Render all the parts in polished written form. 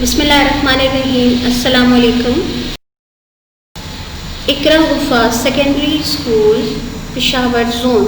بسم اللہ الرحمن الرحیم. السلام علیکم. اقرا حفاظ سیکنڈری اسکول پشاور زون.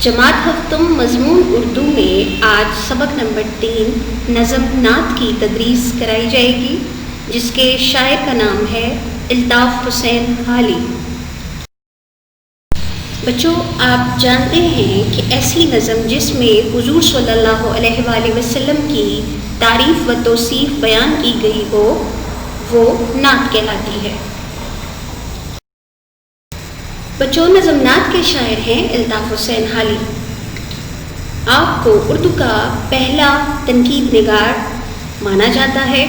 جماعت ہفتم مضمون اردو میں آج سبق نمبر 3 نظم نعت کی تدریس کرائی جائے گی، جس کے شاعر کا نام ہے الطاف حسین حالی. بچوں، آپ جانتے ہیں کہ ایسی نظم جس میں حضور صلی اللہ علیہ وآلہ وسلم کی تعریف و توصیف بیان کی گئی ہو وہ نعت کہلاتی ہے. بچوں، نظم نعت کے شاعر ہیں الطاف حسین حالی. آپ کو اردو کا پہلا تنقید نگار مانا جاتا ہے.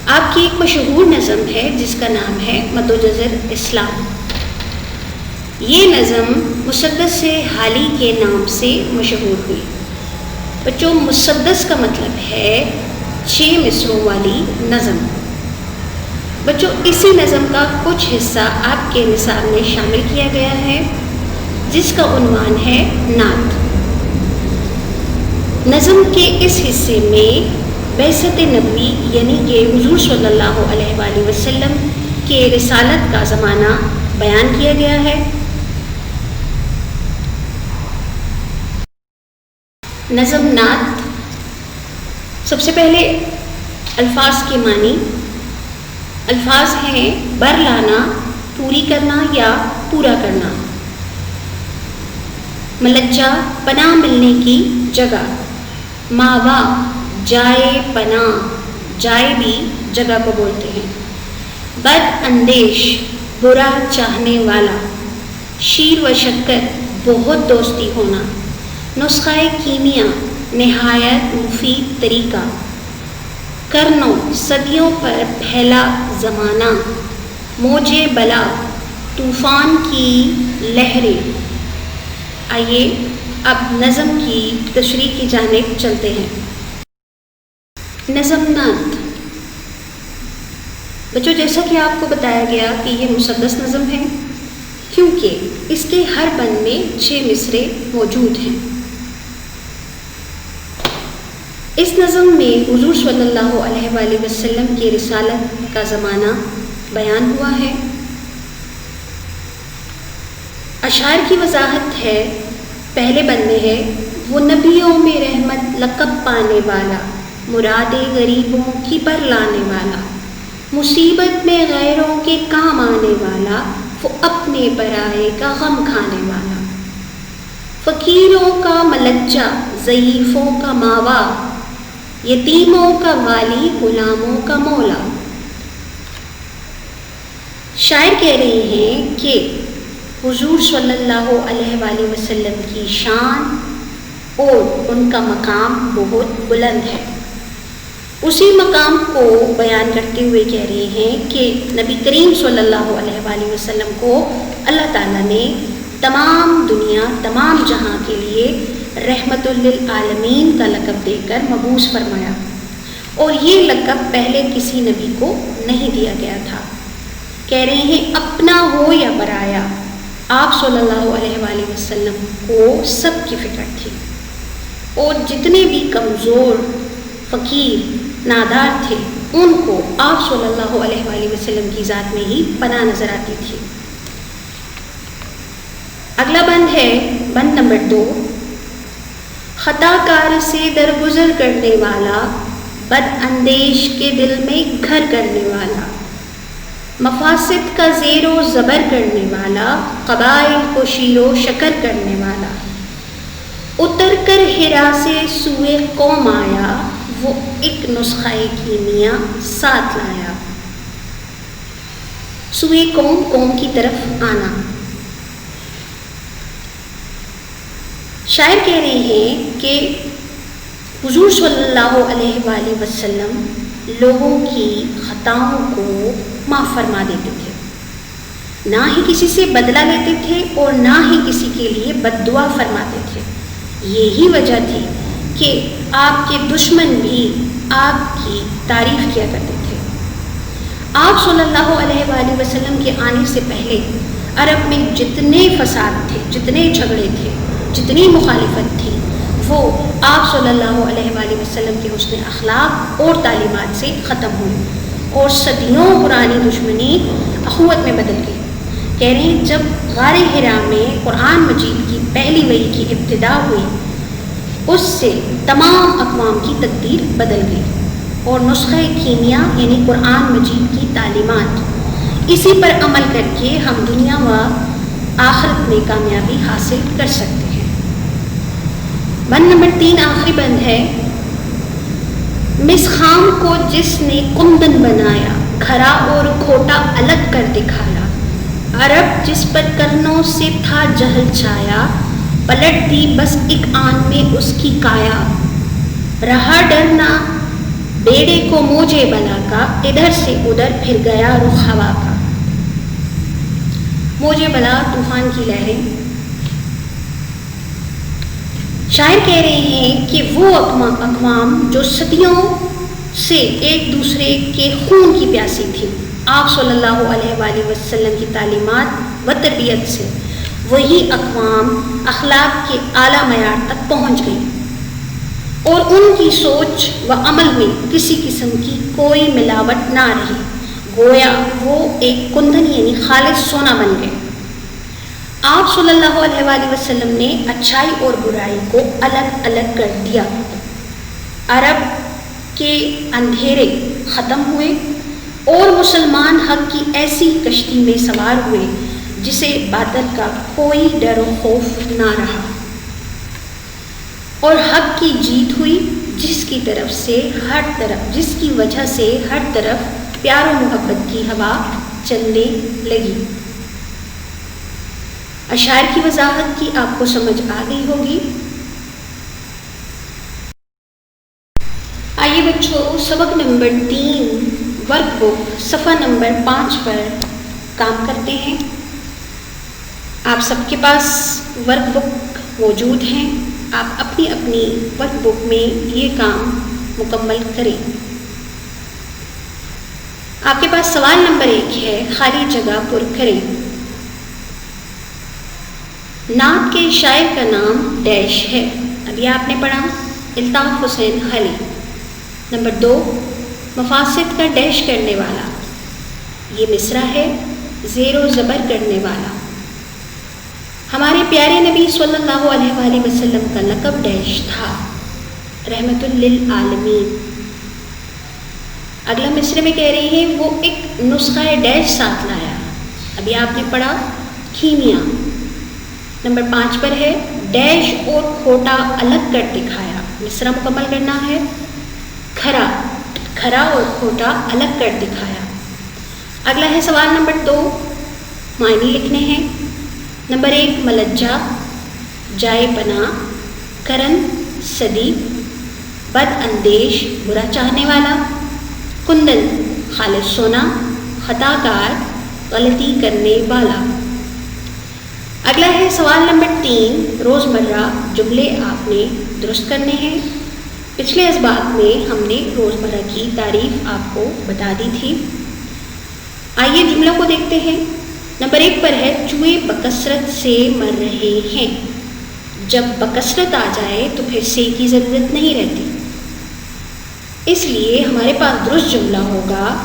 آپ کی ایک مشہور نظم ہے جس کا نام ہے مد و جزر اسلام. یہ نظم مسدس سے حالی کے نام سے مشہور ہوئی. بچوں، مسدس کا مطلب ہے 6 مصروں والی نظم. بچوں، اسی نظم کا کچھ حصہ آپ کے نصاب میں شامل کیا گیا ہے جس کا عنوان ہے نعت. نظم کے اس حصے میں بعثت نبوی یعنی کہ حضور صلی اللہ علیہ وآلہ وسلم کے رسالت کا زمانہ بیان کیا گیا ہے. نظم نعت، سب سے پہلے الفاظ کے معنی. الفاظ ہیں بر لانا، پوری کرنا یا پورا کرنا. ملجا، پناہ ملنے کی جگہ. ماوا، جائے پناہ، جائے بھی جگہ کو بولتے ہیں. بد اندیش، برا چاہنے والا. شیر و شکر، بہت دوستی ہونا. نسخہ کیمیا، نہایت مفید طریقہ. کرنو، صدیوں پر پھیلا زمانہ. موجے بلا، طوفان کی لہریں. آئیے اب نظم کی تشریح کی جانب چلتے ہیں. نظم نعت. بچوں، جیسا کہ آپ کو بتایا گیا کہ یہ مسدس نظم ہے کیونکہ اس کے ہر بند میں 6 مصرے موجود ہیں. اس نظم میں حضور صلی اللہ علیہ وآلہ وسلم کی رسالت کا زمانہ بیان ہوا ہے. اشعار کی وضاحت ہے. پہلے بند میں ہے وہ نبیوں میں رحمت لقب پانے والا، مراد غریبوں کی پر لانے والا، مصیبت میں غیروں کے کام آنے والا، وہ اپنے برائے کا غم کھانے والا. فقیروں کا ملجا، ضعیفوں کا ماوا، یتیموں کا والی، غلاموں کا مولا. شاعر کہہ رہے ہیں کہ حضور صلی اللہ علیہ وآلہ وسلم کی شان اور ان کا مقام بہت بلند ہے. اسی مقام کو بیان کرتے ہوئے کہہ رہے ہیں کہ نبی کریم صلی اللہ علیہ وآلہ وسلم کو اللہ تعالیٰ نے تمام دنیا، تمام جہاں کے لیے رحمت للعالمین کا لقب دے کر مبعوث فرمایا، اور یہ لقب پہلے کسی نبی کو نہیں دیا گیا تھا. کہہ رہے ہیں اپنا ہو یا پرایا، آپ صلی اللہ علیہ وآلہ وسلم کو سب کی فکر تھی، اور جتنے بھی کمزور، فقیر، نادار تھے ان کو آپ صلی اللہ علیہ وآلہ وسلم کی ذات میں ہی پناہ نظر آتی تھی. اگلا بند ہے بند نمبر 2. خطا کار سے درگزر کرنے والا، بد اندیش کے دل میں گھر کرنے والا، مفاسد کا زیر و زبر کرنے والا، قبائل کو شیر و شکر کرنے والا. اتر کر ہرا سے سوئے قوم آیا، وہ ایک نسخہ کیمیا ساتھ لایا. سوئے قوم، قوم کی طرف آنا. شاعر کہہ رہے ہیں کہ حضور صلی اللہ علیہ وآلہ وسلم لوگوں کی خطاؤں کو معاف فرما دیتے تھے، نہ ہی کسی سے بدلہ لیتے تھے اور نہ ہی کسی کے لیے بد دعا فرماتے تھے. یہی وجہ تھی کہ آپ کے دشمن بھی آپ کی تعریف کیا کرتے تھے. آپ صلی اللہ علیہ وآلہ وسلم کے آنے سے پہلے عرب میں جتنے فساد تھے، جتنے جھگڑے تھے، جتنی مخالفت تھی، وہ آپ صلی اللہ علیہ وآلہ وسلم کے حسن اخلاق اور تعلیمات سے ختم ہوئی اور صدیوں پرانی دشمنی اخوت میں بدل گئی۔ کہہ رہے ہیں جب غار حرا میں قرآن مجید کی پہلی وحی کی ابتدا ہوئی اس سے تمام اقوام کی تقدیر بدل گئی اور نسخہ کیمیا یعنی قرآن مجید کی تعلیمات، اسی پر عمل کر کے ہم دنیا و آخرت میں کامیابی حاصل کر سکتے ہیں۔ بند نمبر 3 آخری بند ہے، مس خام کو جس نے کندن بنایا، کھرا اور کھوٹا الگ کر دکھایا، عرب جس پر کرنوں سے تھا جہل چھایا، پلٹ دی بس ایک آن میں اس کی کایا، رہا ڈرنا بیڑے کو موجے بلا کا، ادھر سے ادھر پھر گیا رخ ہوا کا۔ موجے بلا طوفان کی لہریں۔ شاعر کہہ رہے ہیں کہ وہ اقوام جو صدیوں سے ایک دوسرے کے خون کی پیاسی تھی، آپ صلی اللہ علیہ وآلہ وسلم کی تعلیمات و تربیت سے وہی اقوام اخلاق کے اعلیٰ معیار تک پہنچ گئی اور ان کی سوچ و عمل میں کسی قسم کی کوئی ملاوٹ نہ رہی، گویا وہ ایک کندن یعنی خالص سونا بن گئے۔ آپ صلی اللہ علیہ وآلہ وسلم نے اچھائی اور برائی کو الگ الگ کر دیا، عرب کے اندھیرے ختم ہوئے اور مسلمان حق کی ایسی کشتی میں سوار ہوئے جسے باطل کا کوئی ڈر و خوف نہ رہا، اور حق کی جیت ہوئی جس کی وجہ سے ہر طرف پیار و محبت کی ہوا چلنے لگی۔ اشعار کی وضاحت کی آپ کو سمجھ آ گئی ہوگی۔ آئیے بچوں سبق نمبر 3 ورک بک صفحہ نمبر 5 پر کام کرتے ہیں۔ آپ سب کے پاس ورک بک موجود ہیں، آپ اپنی اپنی ورک بک میں یہ کام مکمل کریں۔ آپ کے پاس سوال نمبر 1 ہے، خالی جگہ پر کریں۔ نعت کے شاعر کا نام ڈیش ہے، ابھی آپ نے پڑھا الطاف حسین خلی۔ نمبر 2 مفاسد کا ڈیش کرنے والا، یہ مصرع ہے زیر و زبر کرنے والا۔ ہمارے پیارے نبی صلی اللہ علیہ وآلہ وسلم کا لقب ڈیش تھا، رحمت للعالمین۔ اگلا مصرع میں کہہ رہی ہے وہ ایک نسخہ ڈیش ساتھ لایا، ابھی آپ نے پڑھا کیمیا۔ نمبر 5 پر ہے ڈیش اور کھوٹا الگ کر دکھایا، مصرع مکمل کرنا ہے، کھرا اور کھوٹا الگ کر دکھایا۔ اگلا ہے سوال نمبر 2، معنی لکھنے ہیں۔ نمبر 1 ملجا جائے پناہ، کرن صدی، بد اندیش برا چاہنے والا، کندن خالص سونا، خطا کار غلطی کرنے والا۔ اگلا ہے سوال نمبر 3، روزمرہ جملے آپ نے درست کرنے ہیں۔ پچھلے اسباق میں ہم نے روزمرہ کی تعریف آپ کو بتا دی تھی۔ آئیے جملہ کو دیکھتے ہیں۔ نمبر 1 پر ہے چوہے بکثرت سے مر رہے ہیں، جب بکثرت آ جائے تو پھر سے کی ضرورت نہیں رہتی، اس لیے ہمارے پاس درست جملہ ہوگا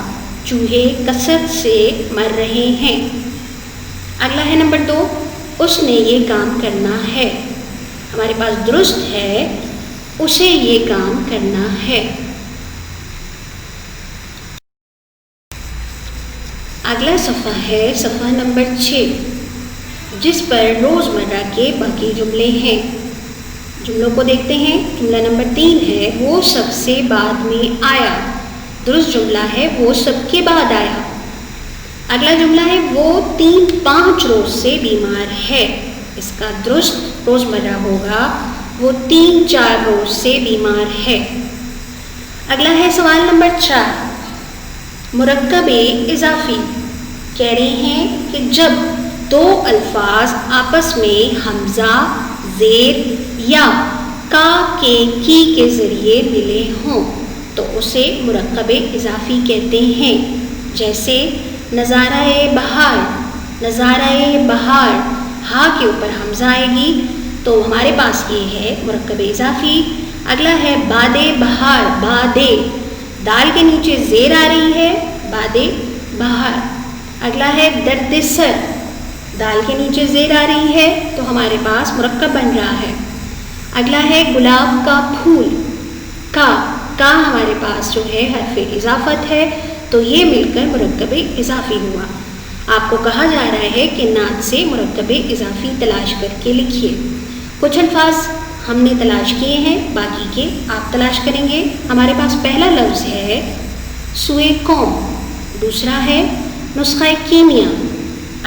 چوہے کثرت سے مر رہے ہیں۔ اگلا ہے نمبر 2، اس نے یہ کام کرنا ہے، ہمارے پاس درست ہے اسے یہ کام کرنا ہے۔ اگلا صفحہ ہے صفحہ نمبر 6 جس پر روزمرہ کے باقی جملے ہیں۔ جملوں کو دیکھتے ہیں۔ جملہ نمبر 3 ہے وہ سب سے بعد میں آیا، درست جملہ ہے وہ سب کے بعد آیا۔ اگلا جملہ ہے وہ 3-5 روز سے بیمار ہے، اس کا درست روزمرہ ہوگا وہ 3-4 روز سے بیمار ہے۔ اگلا ہے سوال نمبر 4، مرکب اضافی کہہ رہے ہیں کہ جب 2 الفاظ آپس میں حمزہ زیر یا کا کی کے ذریعے ملے ہوں تو اسے مرکب اضافی کہتے ہیں، جیسے نظارہ بہار، نظارہ بہار، ہا کے اوپر حمزہ آئے گی تو ہمارے پاس یہ ہے مرکب اضافی، اگلا ہے بادِ بہار، بادے، دال کے نیچے زیر آ رہی ہے، بادِ بہار۔ اگلا ہے درد سر، دال کے نیچے زیر آ رہی ہے تو ہمارے پاس مرکب بن رہا ہے۔ اگلا ہے گلاب کا پھول، کا ہمارے پاس جو ہے حرف اضافت ہے تو یہ مل کر مرکب اضافی ہوا۔ آپ کو کہا جا رہا ہے کہ نعت سے مرکب اضافی تلاش کر کے لکھیے۔ کچھ الفاظ ہم نے تلاش کیے ہیں، باقی کے آپ تلاش کریں گے۔ ہمارے پاس پہلا لفظ ہے سوئے قوم، دوسرا ہے نسخہ کیمیا،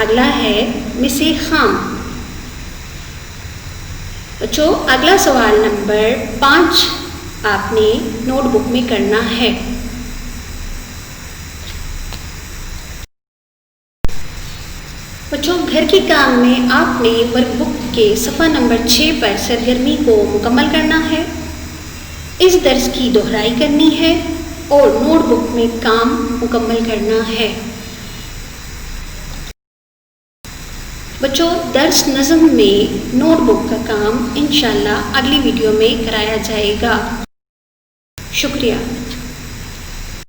اگلا ہے مس خام۔ بچوں اگلا سوال نمبر 5 آپ نے نوٹ بک میں کرنا ہے۔ بچوں گھر کے کام میں آپ نے ورک بک کے صفحہ نمبر 6 پر سرگرمی کو مکمل کرنا ہے، اس درس کی دہرائی کرنی ہے اور نوٹ بک میں کام مکمل کرنا ہے۔ بچوں درس نظم میں نوٹ بک کا کام انشاءاللہ اگلی ویڈیو میں کرایا جائے گا۔ شکریہ۔